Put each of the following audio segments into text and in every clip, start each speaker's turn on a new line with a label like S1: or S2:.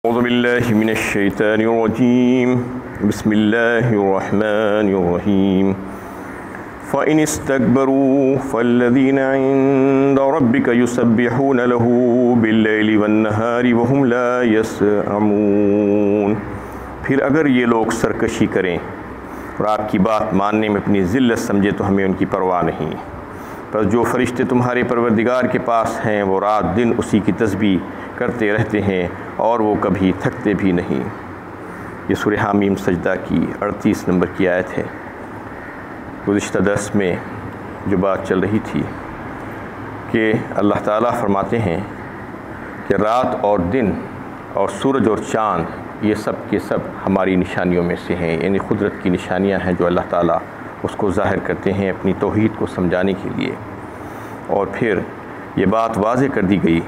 S1: اعوذ باللہ من الشیطان الرجیم بسم اللہ الرحمن الرحیم فَإِنِ اسْتَكْبَرُوا فَالَّذِينَ عِندَ رَبِّكَ يُسَبِّحُونَ لَهُ بِاللَّيْلِ وَالنَّهَارِ وَهُمْ لَا يَسْأَمُونَ۔ پھر اگر یہ لوگ سرکشی کریں اور آپ کی بات ماننے میں اپنی ذلت سمجھے تو ہمیں ان کی پرواہ نہیں، پس جو فرشتے تمہارے پروردگار کے پاس ہیں وہ رات دن اسی کی تسبیح کرتے رہتے ہیں اور وہ کبھی تھکتے بھی نہیں۔ یہ سورہ حامیم سجدہ کی 38 نمبر کی آیت ہے۔ گزشتہ درس میں جو بات چل رہی تھی کہ اللہ تعالیٰ فرماتے ہیں کہ رات اور دن اور سورج اور چاند یہ سب کے سب ہماری نشانیوں میں سے ہیں، یعنی قدرت کی نشانیاں ہیں جو اللہ تعالیٰ اس کو ظاہر کرتے ہیں اپنی توحید کو سمجھانے کے لیے۔ اور پھر یہ بات واضح کر دی گئی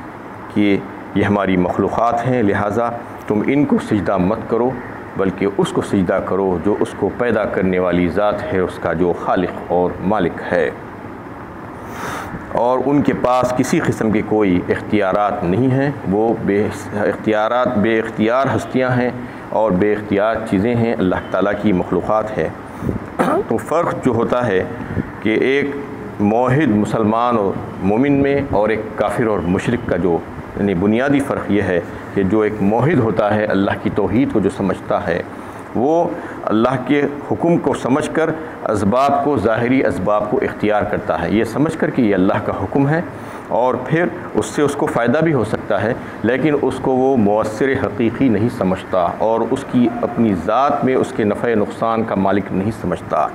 S1: کہ یہ ہماری مخلوقات ہیں، لہٰذا تم ان کو سجدہ مت کرو بلکہ اس کو سجدہ کرو جو اس کو پیدا کرنے والی ذات ہے، اس کا جو خالق اور مالک ہے، اور ان کے پاس کسی قسم کے کوئی اختیارات نہیں ہیں، وہ بے اختیار ہستیاں ہیں اور بے اختیار چیزیں ہیں، اللہ تعالیٰ کی مخلوقات ہے۔ تو فرق جو ہوتا ہے کہ ایک موحد مسلمان اور مومن میں اور ایک کافر اور مشرک کا جو یعنی بنیادی فرق یہ ہے کہ جو ایک موحد ہوتا ہے اللہ کی توحید کو جو سمجھتا ہے وہ اللہ کے حکم کو سمجھ کر اسباب کو ظاہری اسباب کو اختیار کرتا ہے، یہ سمجھ کر کہ یہ اللہ کا حکم ہے اور پھر اس سے اس کو فائدہ بھی ہو سکتا ہے، لیکن اس کو وہ مؤثر حقیقی نہیں سمجھتا اور اس کی اپنی ذات میں اس کے نفع نقصان کا مالک نہیں سمجھتا،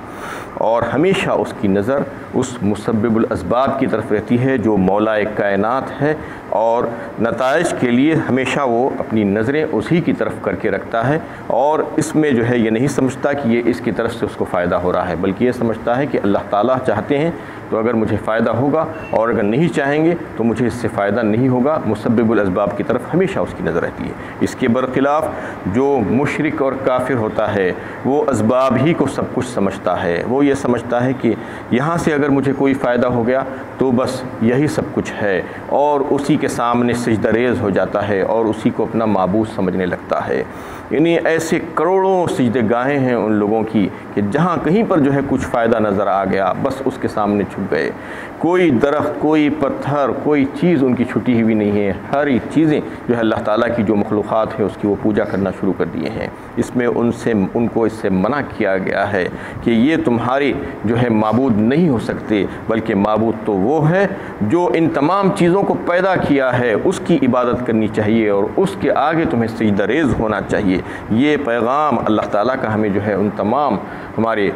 S1: اور ہمیشہ اس کی نظر اس مسبب الاسباب کی طرف رہتی ہے جو مولا کائنات ہے، اور نتائج کے لیے ہمیشہ وہ اپنی نظریں اسی کی طرف کر کے رکھتا ہے، اور اس میں جو ہے یہ نہیں سمجھتا کہ یہ اس کی طرف سے اس کو فائدہ ہو رہا ہے، بلکہ یہ سمجھتا ہے کہ اللہ تعالیٰ چاہتے ہیں تو اگر مجھے فائدہ ہوگا اور اگر نہیں چاہیں گے تو مجھے اس سے فائدہ نہیں ہوگا۔ مسبب الاسباب کی طرف ہمیشہ اس کی نظر رہتی ہے۔ اس کے برخلاف جو مشرک اور کافر ہوتا ہے وہ اسباب ہی کو سب کچھ سمجھتا ہے، وہ یہ سمجھتا ہے کہ یہاں سے اگر مجھے کوئی فائدہ ہو گیا تو بس یہی سب کچھ ہے، اور اسی کے سامنے سجدہ ریز ہو جاتا ہے اور اسی کو اپنا معبود سمجھنے لگتا ہے۔ یعنی ایسے کروڑوں سجدہ گاہیں ہیں ان لوگوں کی کہ جہاں کہیں پر جو ہے کچھ فائدہ نظر آ گیا بس اس کے سامنے چھپ گئے، کوئی درخت کوئی پتھر کوئی چیز ان کی چھٹی ہوئی نہیں ہے، ہر چیزیں جو ہے اللہ تعالیٰ کی جو مخلوقات ہے اس کی وہ پوجا کرنا شروع کر دیے ہیں۔ اس میں ان کو اس سے منع کیا گیا ہے کہ یہ تمہارے جو ہے معبود نہیں ہو سکتے، بلکہ معبود تو وہ ہے جو ان تمام چیزوں کو پیدا کیا ہے، اس کی عبادت کرنی چاہیے اور اس کے آگے تمہیں سجدہ ریز ہونا چاہیے۔ یہ پیغام اللہ تعالیٰ کا ہمیں جو ہے ان تمام ہمارے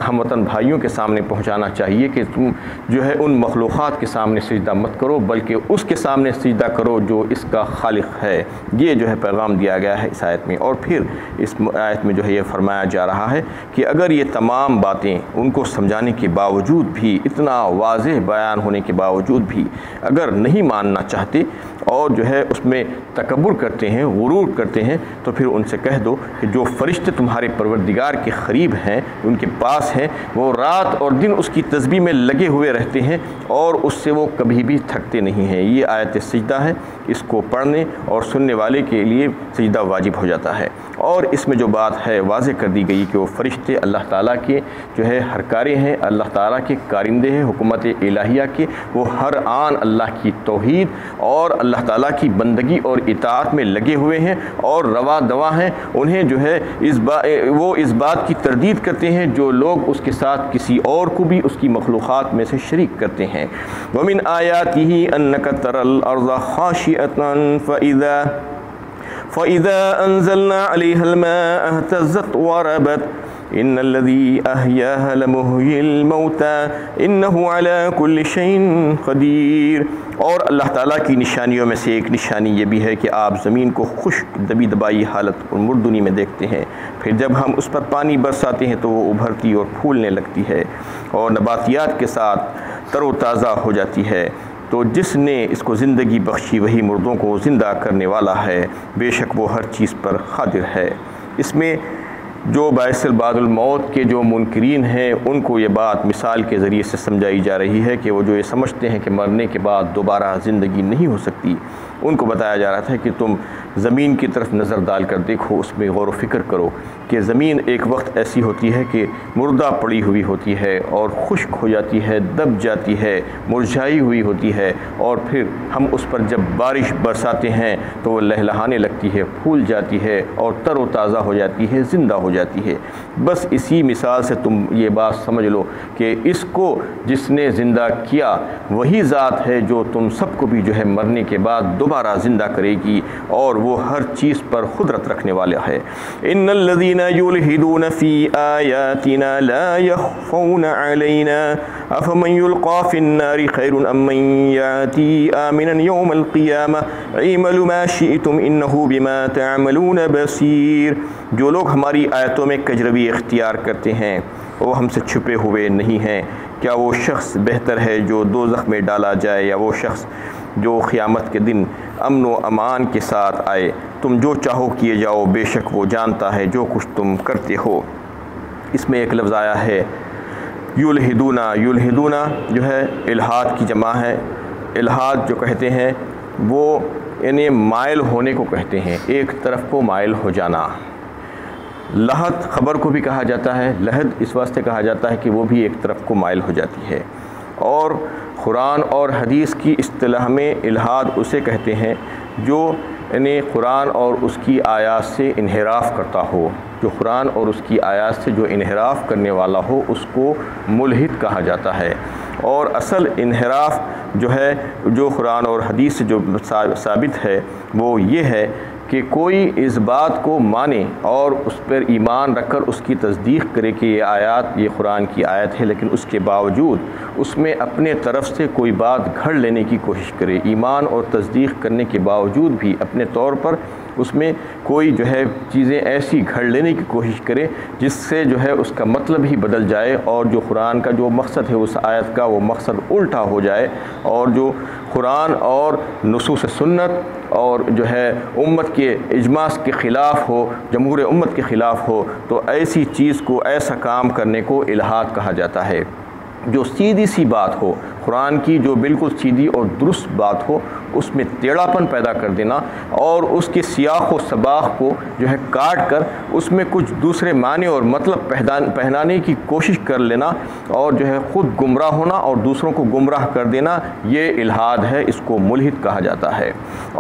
S1: ہم وطن بھائیوں کے سامنے پہنچانا چاہیے کہ تم جو ہے ان مخلوقات کے سامنے سجدہ مت کرو بلکہ اس کے سامنے سجدہ کرو جو اس کا خالق ہے۔ یہ جو ہے پیغام دیا گیا ہے اس آیت میں، اور پھر اس آیت میں جو ہے یہ فرمایا جا رہا ہے کہ اگر یہ تمام باتیں ان کو سمجھانے کے باوجود بھی، اتنا واضح بیان ہونے کے باوجود بھی اگر نہیں ماننا چاہتے اور جو ہے اس میں تکبر کرتے ہیں، غرور کرتے ہیں، تو پھر ان سے کہہ دو کہ جو فرشتے تمہارے پروردگار کے قریب ہیں، ان کے پاس ہیں، وہ رات اور دن اس کی تسبیح میں لگے ہوئے رہتے ہیں اور اس سے وہ کبھی بھی تھکتے نہیں ہیں۔ یہ آیت سجدہ ہے، اس کو پڑھنے اور سننے والے کے لیے سجدہ واجب ہو جاتا ہے، اور اس میں جو بات ہے واضح کر دی گئی کہ وہ فرشتے اللہ تعالیٰ کے جو ہے ہرکارے ہیں، اللہ تعالیٰ کے کارندے ہیں، حکومت الہیہ کے، وہ ہر آن اللہ کی توحید اور اللہ تعالیٰ کی بندگی اور اطاعت میں لگے ہوئے ہیں اور روا دوا ہیں۔ انہیں جو ہے وہ اس بات کی تردید کرتے ہیں جو لوگ اس کے ساتھ کسی اور کو بھی اس کی مخلوقات میں سے شریک کرتے ہیں۔ وَمِنْ آيَاتِهِ أَنَّكَ تَرَى الْأَرْضَ خَاشِعَةً فَإِذَا أَنزَلْنَا عَلَيْهَا الْمَاءَ اهْتَزَّتْ وَرَبَتْ إِنَّ الَّذِي أَحْيَاهَا لَمُحْيِي الْمَوْتَى إِنَّهُ عَلَى كُلِّ شَيْءٍ قَدِيرٌ۔ اور اللہ تعالیٰ کی نشانیوں میں سے ایک نشانی یہ بھی ہے کہ آپ زمین کو خشک دبی دبائی حالت اور مردنی میں دیکھتے ہیں، پھر جب ہم اس پر پانی برساتے ہیں تو وہ ابھرتی اور پھولنے لگتی ہے اور نباتیات کے ساتھ تر و تازہ ہو جاتی ہے۔ تو جس نے اس کو زندگی بخشی وہی مردوں کو زندہ کرنے والا ہے، بے شک وہ ہر چیز پر قادر ہے۔ اس میں جو باعث بعد الموت کے جو منکرین ہیں ان کو یہ بات مثال کے ذریعے سے سمجھائی جا رہی ہے کہ وہ جو یہ سمجھتے ہیں کہ مرنے کے بعد دوبارہ زندگی نہیں ہو سکتی، ان کو بتایا جا رہا تھا کہ تم زمین کی طرف نظر ڈال کر دیکھو، اس میں غور و فکر کرو کہ زمین ایک وقت ایسی ہوتی ہے کہ مردہ پڑی ہوئی ہوتی ہے اور خشک ہو جاتی ہے، دب جاتی ہے، مرجھائی ہوئی ہوتی ہے، اور پھر ہم اس پر جب بارش برساتے ہیں تو وہ لہلہانے لگتی ہے، پھول جاتی ہے اور تر و تازہ ہو جاتی ہے، زندہ ہو جاتی ہے۔ بس اسی مثال سے تم یہ بات سمجھ لو کہ اس کو جس نے زندہ کیا وہی ذات ہے جو تم سب کو بھی جو ہے مرنے کے بعد دوبارہ زندہ کرے گی، اور وہ ہر چیز پر قدرت رکھنے والا ہے۔ ان الذين يلحدون في آياتنا لا يخفون علينا افمن يلقى في النار خير ام من ياتي آمنا يوم القيامة اعملوا ما شئتم انه بما تعملون بصير۔ جو لوگ ہماری آیتوں میں کجروی اختیار کرتے ہیں وہ ہم سے چھپے ہوئے نہیں ہیں۔ کیا وہ شخص بہتر ہے جو دوزخ میں ڈالا جائے، یا وہ شخص جو قیامت کے دن امن و امان کے ساتھ آئے؟ تم جو چاہو کیے جاؤ، بے شک وہ جانتا ہے جو کچھ تم کرتے ہو۔ اس میں ایک لفظ آیا ہے یلحدونا۔ یلحدونا جو ہے الحاد کی جمع ہے۔ الحاد جو کہتے ہیں وہ یعنی مائل ہونے کو کہتے ہیں، ایک طرف کو مائل ہو جانا۔ لحد خبر کو بھی کہا جاتا ہے، لحد اس واسطے کہا جاتا ہے کہ وہ بھی ایک طرف کو مائل ہو جاتی ہے۔ اور قرآن اور حدیث کی اصطلاح میں الحاد اسے کہتے ہیں جو یعنی قرآن اور اس کی آیات سے انحراف کرتا ہو۔ جو قرآن اور اس کی آیات سے جو انحراف کرنے والا ہو اس کو ملحد کہا جاتا ہے۔ اور اصل انحراف جو ہے جو قرآن اور حدیث سے جو ثابت ہے وہ یہ ہے کہ کوئی اس بات کو مانے اور اس پر ایمان رکھ کر اس کی تصدیق کرے کہ یہ آیات یہ قرآن کی آیت ہے، لیکن اس کے باوجود اس میں اپنے طرف سے کوئی بات گھڑ لینے کی کوشش کرے، ایمان اور تصدیق کرنے کے باوجود بھی اپنے طور پر اس میں کوئی جو ہے چیزیں ایسی گھڑ لینے کی کوشش کرے جس سے جو ہے اس کا مطلب ہی بدل جائے، اور جو قرآن کا جو مقصد ہے اس آیت کا وہ مقصد الٹا ہو جائے، اور جو قرآن اور نصوص سنت اور جو ہے امت کے اجماع کے خلاف ہو، جمہور امت کے خلاف ہو، تو ایسی چیز کو، ایسا کام کرنے کو الحاد کہا جاتا ہے۔ جو سیدھی سی بات ہو، قرآن کی جو بالکل سیدھی اور درست بات ہو، اس میں ٹیڑھا پن پیدا کر دینا اور اس کے سیاق و سباق کو جو ہے کاٹ کر اس میں کچھ دوسرے معنی اور مطلب پہنانے کی کوشش کر لینا، اور جو ہے خود گمراہ ہونا اور دوسروں کو گمراہ کر دینا، یہ الحاد ہے، اس کو ملحد کہا جاتا ہے۔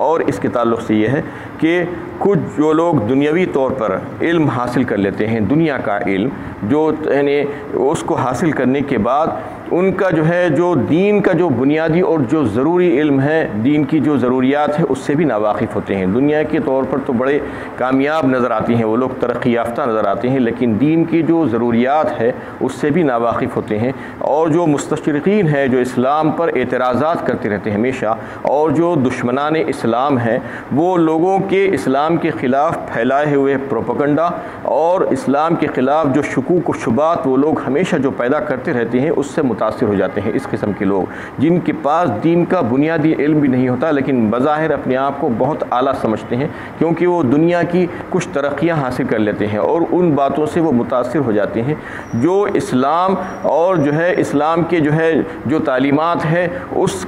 S1: اور اس کے تعلق سے یہ ہے کہ کچھ جو لوگ دنیاوی طور پر علم حاصل کر لیتے ہیں، دنیا کا علم جو یعنی اس کو حاصل کرنے کے بعد ان کا جو ہے جو دین کا جو بنیادی اور جو ضروری علم ہے، دین کی جو ضروریات ہے، اس سے بھی ناواقف ہوتے ہیں۔ دنیا کے طور پر تو بڑے کامیاب نظر آتے ہیں، وہ لوگ ترقی یافتہ نظر آتے ہیں، لیکن دین کی جو ضروریات ہے اس سے بھی ناواقف ہوتے ہیں۔ اور جو مستشرقین ہیں جو اسلام پر اعتراضات کرتے رہتے ہیں ہمیشہ، اور جو دشمنان اسلام ہیں وہ لوگوں کے اسلام کے خلاف پھیلائے ہوئے پروپیگنڈا اور اسلام کے خلاف جو شکوک و شبہات وہ لوگ ہمیشہ جو پیدا کرتے رہتے ہیں اس سے متاثر ہو جاتے ہیں۔ اس قسم کے لوگ جن کے پاس دین کا بنیادی علم بھی نہیں ہوتا لیکن بظاہر اپنے آپ کو بہت اعلیٰ سمجھتے ہیں کیونکہ وہ دنیا کی کچھ ترقیاں حاصل کر لیتے ہیں، اور ان باتوں سے وہ متاثر ہو جاتے ہیں جو اسلام اور جو ہے اسلام کے جو ہے جو تعلیمات ہے اس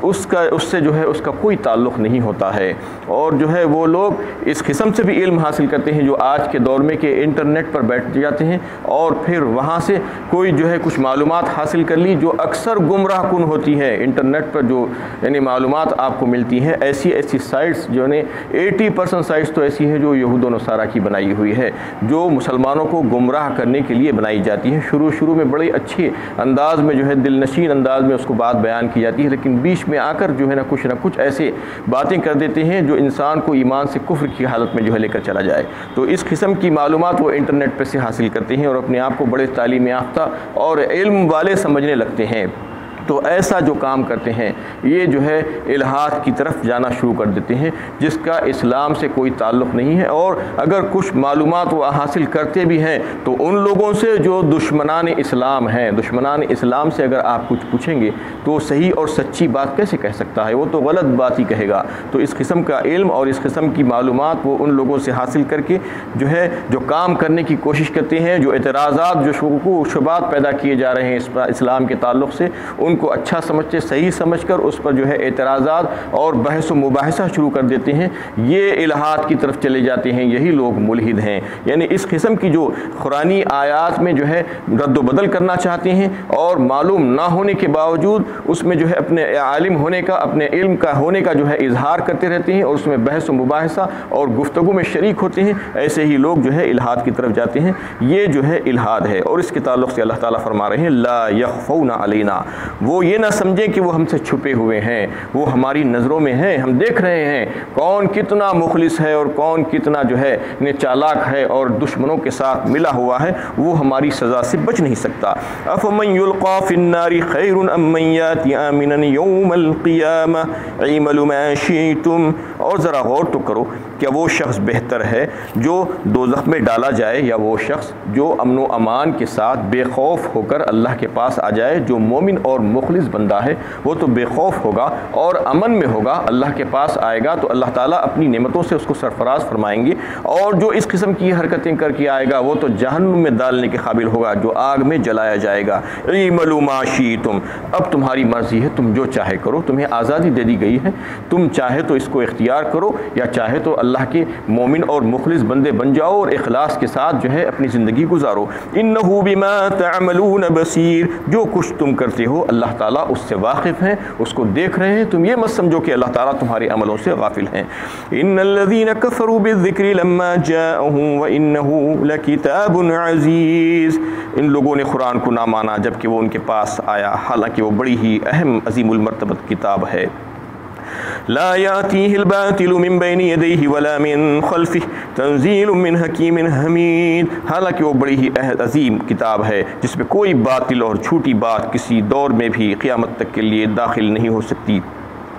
S1: سے جو ہے اس کا کوئی تعلق نہیں ہوتا ہے۔ اور جو ہے وہ لوگ اس قسم سے بھی علم حاصل کرتے ہیں جو آج کے دور میں کہ انٹرنیٹ پر بیٹھ جاتے ہیں اور پھر وہاں سے کوئی جو ہے کچھ معلومات حاصل کر لی جو اکثر گمراہ کن ہوتی ہے۔ انٹرنیٹ پر جو یعنی معلومات آپ کو ملتی ہیں ایسی سائٹس جو نے 80% سائٹس تو ایسی ہیں جو یہود و نصارہ کی بنائی ہوئی ہے، جو مسلمانوں کو گمراہ کرنے کے لیے بنائی جاتی ہے۔ شروع میں بڑے اچھے انداز میں جو ہے دل نشین انداز میں اس کو بات بیان کی جاتی ہے، لیکن بیچ میں آ کر جو ہے نہ کچھ ایسے باتیں کر دیتے ہیں جو انسان کو ایمان سے کفر کی حالت میں جو ہے لے کر چلا جائے۔ تو اس قسم کی معلومات وہ انٹرنیٹ پہ سے حاصل کرتے ہیں اور اپنے آپ کو بڑے تعلیم یافتہ اور علم والے سمجھنے لگتے ہیں۔ تو ایسا جو کام کرتے ہیں یہ جو ہے الحاد کی طرف جانا شروع کر دیتے ہیں جس کا اسلام سے کوئی تعلق نہیں ہے، اور اگر کچھ معلومات وہ حاصل کرتے بھی ہیں تو ان لوگوں سے جو دشمنان اسلام ہیں، دشمنان اسلام سے اگر آپ کچھ پوچھیں گے تو وہ صحیح اور سچی بات کیسے کہہ سکتا ہے، وہ تو غلط بات ہی کہے گا۔ تو اس قسم کا علم اور اس قسم کی معلومات وہ ان لوگوں سے حاصل کر کے جو ہے جو کام کرنے کی کوشش کرتے ہیں، جو اعتراضات جو شبہات پیدا کیے جا رہے ہیں اسلام کے تعلق سے، ان کو اچھا سمجھتے صحیح سمجھ کر اس پر جو ہے اعتراضات اور بحث و مباحثہ شروع کر دیتے ہیں، یہ الہات کی طرف چلے جاتے ہیں، یہی لوگ ملحد ہیں۔ یعنی اس قسم کی جو قرآنی آیات میں جو ہے رد و بدل کرنا چاہتے ہیں اور معلوم نہ ہونے کے باوجود اس میں جو ہے اپنے عالم ہونے کا، اپنے علم کا ہونے کا جو ہے اظہار کرتے رہتے ہیں اور اس میں بحث و مباحثہ اور گفتگو میں شریک ہوتے ہیں، ایسے ہی لوگ جو ہے الہاد کی طرف جاتے ہیں۔ یہ جو ہے الہاد ہے، اور اس کے تعلق سے اللہ تعالیٰ فرما رہے ہیں لا یخفون علینا، وہ یہ نہ سمجھیں کہ وہ ہم سے چھپے ہوئے ہیں، وہ ہماری نظروں میں ہیں، ہم دیکھ رہے ہیں کون کتنا مخلص ہے اور کون کتنا جو ہے چالاک ہے اور دشمنوں کے ساتھ ملا ہوا ہے، وہ ہماری سزا سے بچ نہیں سکتا۔ افمن یلقی فی النار خیر ام من یاتی آمنا یوم القیامہ اعملوا ما شئتم، اور ذرا غور تو کرو کیا وہ شخص بہتر ہے جو دوزخ میں ڈالا جائے یا وہ شخص جو امن و امان کے ساتھ بے خوف ہو کر اللہ کے پاس آ جائے؟ جو مومن اور مخلص بندہ ہے وہ تو بے خوف ہوگا اور امن میں ہوگا، اللہ کے پاس آئے گا تو اللہ تعالیٰ اپنی نعمتوں سے اس کو سرفراز فرمائیں گے، اور جو اس قسم کی حرکتیں کر کے آئے گا وہ تو جہنم میں ڈالنے کے قابل ہوگا، جو آگ میں جلایا جائے گا۔ اعملوا ما شئتم، اب تمہاری مرضی ہے، تم جو چاہے کرو، تمہیں آزادی دے دی گئی ہے، تم چاہے تو اس کو اختیار کرو یا چاہے تو اللہ کے مومن اور مخلص بندے بن جاؤ اور اخلاص کے ساتھ جو ہے اپنی زندگی گزارو۔ انہ بما تعملون بصیر، جو کچھ تم کرتے ہو اللہ تعالیٰ اس سے واقف ہیں، اس کو دیکھ رہے ہیں، تم یہ مت سمجھو کہ اللہ تعالیٰ تمہارے عملوں سے غافل ہیں۔ ان الذین کفروا بالذکر لما جاءہم وانہ لکتاب عزیز، ان لوگوں نے قرآن کو نہ مانا جبکہ وہ ان کے پاس آیا، حالانکہ وہ بڑی ہی اہم عظیم المرتبت کتاب ہے۔ لا يأتيه الباطل من بين يديه ولا من خلفه تنزيل من حكيم حميد، حالانکہ وہ بڑی ہی عظیم کتاب ہے جس میں کوئی باطل اور جھوٹی بات کسی دور میں بھی قیامت تک کے لیے داخل نہیں ہو سکتی۔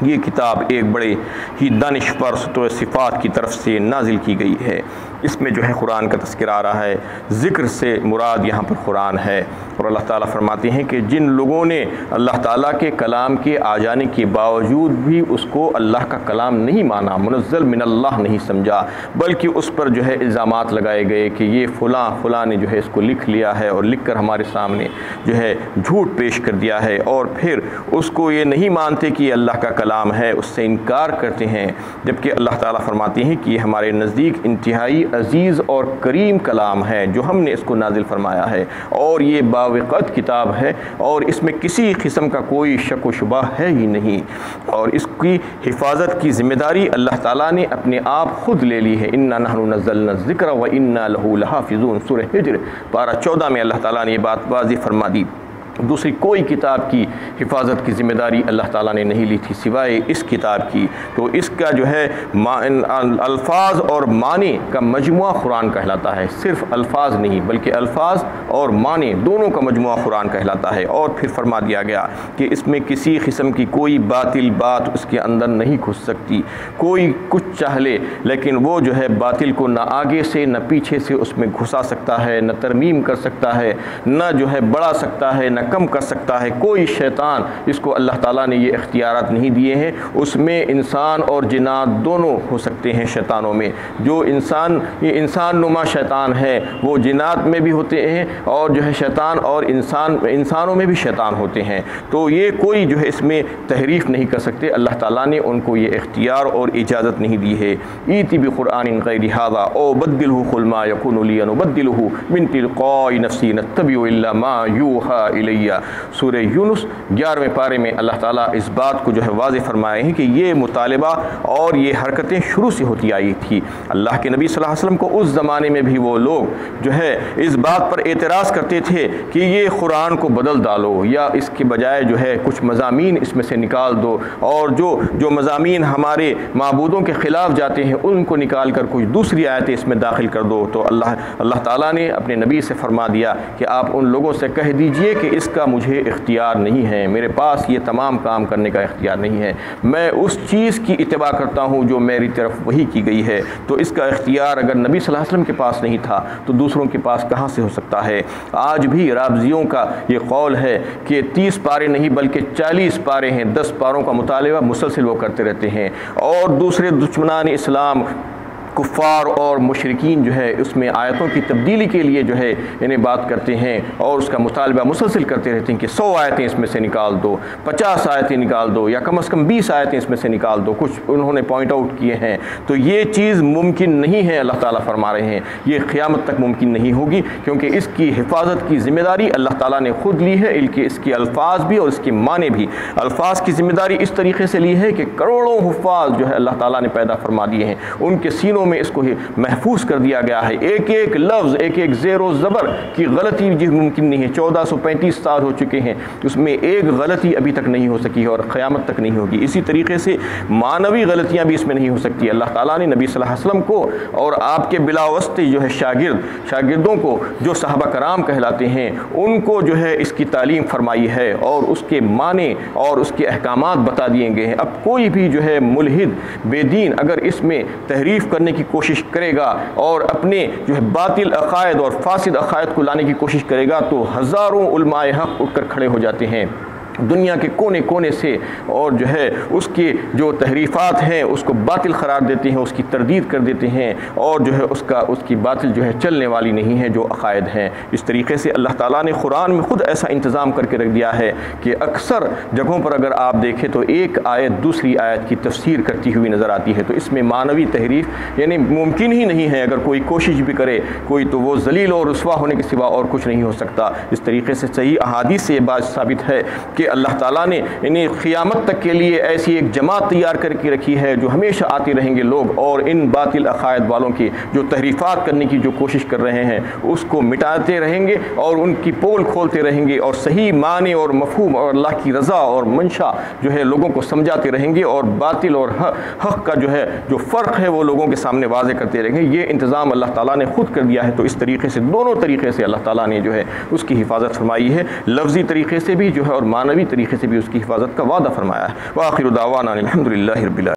S1: یہ کتاب ایک بڑے ہی دانشور ستر صفات کی طرف سے نازل کی گئی ہے۔ اس میں جو ہے قرآن کا تذکرہ آ رہا ہے، ذکر سے مراد یہاں پر قرآن ہے، اور اللہ تعالیٰ فرماتے ہیں کہ جن لوگوں نے اللہ تعالیٰ کے کلام کے آ جانے کے باوجود بھی اس کو اللہ کا کلام نہیں مانا، منزل من اللہ نہیں سمجھا، بلکہ اس پر جو ہے الزامات لگائے گئے کہ یہ فلاں نے جو ہے اس کو لکھ لیا ہے اور لکھ کر ہمارے سامنے جو ہے جھوٹ پیش کر دیا ہے، اور پھر اس کو یہ نہیں مانتے کہ یہ اللہ کا کلام ہے، اس سے انکار کرتے ہیں، جبکہ اللہ تعالیٰ فرماتے ہیں کہ یہ ہمارے نزدیک انتہائی عزیز اور کریم کلام ہے جو ہم نے اس کو نازل فرمایا ہے، اور یہ باوقت کتاب ہے اور اس میں کسی قسم کا کوئی شک و شبہ ہے ہی نہیں، اور اس کی حفاظت کی ذمہ داری اللہ تعالیٰ نے اپنے آپ خود لے لی ہے۔ انا نحن نزلنا الذکر وانا لہ لحافظون، سورہ ہجر پارہ 14 میں اللہ تعالیٰ نے یہ بات واضح فرما دی۔ دوسری کوئی کتاب کی حفاظت کی ذمہ داری اللہ تعالیٰ نے نہیں لی تھی سوائے اس کتاب کی، تو اس کا جو ہے الفاظ اور معنی کا مجموعہ قرآن کہلاتا ہے، صرف الفاظ نہیں بلکہ الفاظ اور معنی دونوں کا مجموعہ قرآن کہلاتا ہے۔ اور پھر فرما دیا گیا کہ اس میں کسی قسم کی کوئی باطل بات اس کے اندر نہیں گھس سکتی، کوئی کچھ چاہ لے لیکن وہ جو ہے باطل کو نہ آگے سے نہ پیچھے سے اس میں گھسا سکتا ہے، نہ ترمیم کر سکتا ہے، نہ جو ہے بڑھا سکتا ہے، نہ کم کر سکتا ہے۔ کوئی شیطان اس کو اللہ تعالیٰ نے یہ اختیارات نہیں دیے ہیں، اس میں انسان اور جنات دونوں ہو سکتے ہیں۔ شیطانوں میں جو انسان نما شیطان ہے وہ جنات میں بھی ہوتے ہیں، اور جو ہے شیطان اور انسانوں میں بھی شیطان ہوتے ہیں، تو یہ کوئی جو ہے اس میں تحریف نہیں کر سکتے، اللہ تعالیٰ نے ان کو یہ اختیار اور اجازت نہیں دی ہے۔ ایتی بقرآن غیر ھذا او بدلہ قل ما یکون لی ان ابدلہ من تلقاء نفسی نتبع الا ما یوحی الی۔ سورہ یونس 11ویں پارے میں اللہ تعالیٰ اس بات کو جو ہے واضح فرمائے ہیں کہ یہ مطالبہ اور یہ حرکتیں شروع سے ہوتی آئی تھی۔ اللہ کے نبی صلی اللہ علیہ وسلم کو اس زمانے میں بھی وہ لوگ جو ہے اس بات پر اعتراض کرتے تھے کہ یہ قرآن کو بدل ڈالو یا اس کے بجائے جو ہے کچھ مضامین اس میں سے نکال دو، اور جو مضامین ہمارے معبودوں کے خلاف جاتے ہیں ان کو نکال کر کچھ دوسری آیتیں اس میں داخل کر دو۔ تو اللہ تعالیٰ نے اپنے نبی سے فرما دیا کہ آپ ان لوگوں سے کہہ دیجئے کہ اس کا مجھے اختیار نہیں ہے، میرے پاس یہ تمام کام کرنے کا اختیار نہیں ہے، میں اس چیز کی اتباع کرتا ہوں جو میری طرف وحی کی گئی ہے، تو اس کا اختیار اگر نبی صلی اللہ علیہ وسلم کے پاس نہیں تھا تو دوسروں کے پاس کہاں سے ہو سکتا ہے؟ آج بھی رافضیوں کا یہ قول ہے کہ 30 پارے نہیں بلکہ 40 پارے ہیں، 10 پاروں کا مطالبہ مسلسل وہ کرتے رہتے ہیں، اور دوسرے دشمنان اسلام کفار اور مشرکین جو ہے اس میں آیتوں کی تبدیلی کے لیے جو ہے انہیں بات کرتے ہیں اور اس کا مطالبہ مسلسل کرتے رہتے ہیں کہ 100 آیتیں اس میں سے نکال دو، 50 آیتیں نکال دو، یا کم از کم 20 آیتیں اس میں سے نکال دو، کچھ انہوں نے پوائنٹ آؤٹ کیے ہیں۔ تو یہ چیز ممکن نہیں ہے، اللہ تعالیٰ فرما رہے ہیں یہ قیامت تک ممکن نہیں ہوگی، کیونکہ اس کی حفاظت کی ذمہ داری اللہ تعالیٰ نے خود لی ہے، اس کے الفاظ بھی اور اس کے معنی بھی۔ الفاظ کی ذمہ داری اس طریقے سے لی ہے کہ کروڑوں حفاظ جو ہے اللہ تعالیٰ نے پیدا فرما دیے ہیں، ان کے سینوں میں اس کو محفوظ کر دیا گیا ہے، ایک ایک لفظ، ایک ایک زیر و زبر کی غلطی بھی ممکن نہیں ہے۔ 1435 سال ہو چکے ہیں، اس میں ایک غلطی ابھی تک نہیں ہو سکی ہے اور قیامت تک نہیں ہوگی۔ اسی طریقے سے معنوی غلطیاں بھی اس میں نہیں ہو سکتی۔ اللہ تعالیٰ نے نبی صلی اللہ علیہ وسلم کو اور آپ کے بلا واسطے جو ہے شاگردوں کو جو صحابہ کرام کہلاتے ہیں ان کو جو ہے اس کی تعلیم فرمائی ہے اور اس کے معنی اور اس کے احکامات بتا دیے گئے ہیں۔ اب کوئی بھی جو ہے ملحد بے دین اگر اس میں تحریف کرنے کی کوشش کرے گا اور اپنے جو ہے باطل عقائد اور فاسد عقائد کو لانے کی کوشش کرے گا تو ہزاروں علماء حق اٹھ کر کھڑے ہو جاتے ہیں دنیا کے کونے کونے سے، اور جو ہے اس کی جو تحریفات ہیں اس کو باطل قرار دیتے ہیں، اس کی تردید کر دیتے ہیں، اور جو ہے اس کی باطل جو ہے چلنے والی نہیں ہے جو عقائد ہیں۔ اس طریقے سے اللہ تعالیٰ نے قرآن میں خود ایسا انتظام کر کے رکھ دیا ہے کہ اکثر جگہوں پر اگر آپ دیکھیں تو ایک آیت دوسری آیت کی تفسیر کرتی ہوئی نظر آتی ہے، تو اس میں معنوی تحریف یعنی ممکن ہی نہیں ہے۔ اگر کوئی کوشش بھی کرے کوئی تو وہ ذلیل اور رسوا ہونے کے سوا اور کچھ نہیں ہو سکتا۔ اس طریقے سے صحیح احادیث سے یہ بات ثابت ہے کہ اللہ تعالیٰ نے انہیں قیامت تک کے لیے ایسی ایک جماعت تیار کر کے رکھی ہے جو ہمیشہ آتے رہیں گے لوگ، اور ان باطل عقائد والوں کی جو تحریفات کرنے کی جو کوشش کر رہے ہیں اس کو مٹاتے رہیں گے اور ان کی پول کھولتے رہیں گے، اور صحیح معنی اور مفہوم اور اللہ کی رضا اور منشا جو ہے لوگوں کو سمجھاتے رہیں گے، اور باطل اور حق کا جو ہے جو فرق ہے وہ لوگوں کے سامنے واضح کرتے رہیں گے۔ یہ انتظام اللہ تعالیٰ نے خود کر دیا ہے۔ تو اس طریقے سے دونوں طریقے سے اللہ تعالیٰ نے جو ہے اس کی حفاظت فرمائی ہے، لفظی طریقے سے بھی جو ہے اور معنوی طریقے سے بھی اس کی حفاظت کا وعدہ فرمایا ہے۔ وآخر دعوانا الحمد للہ رب العالمین۔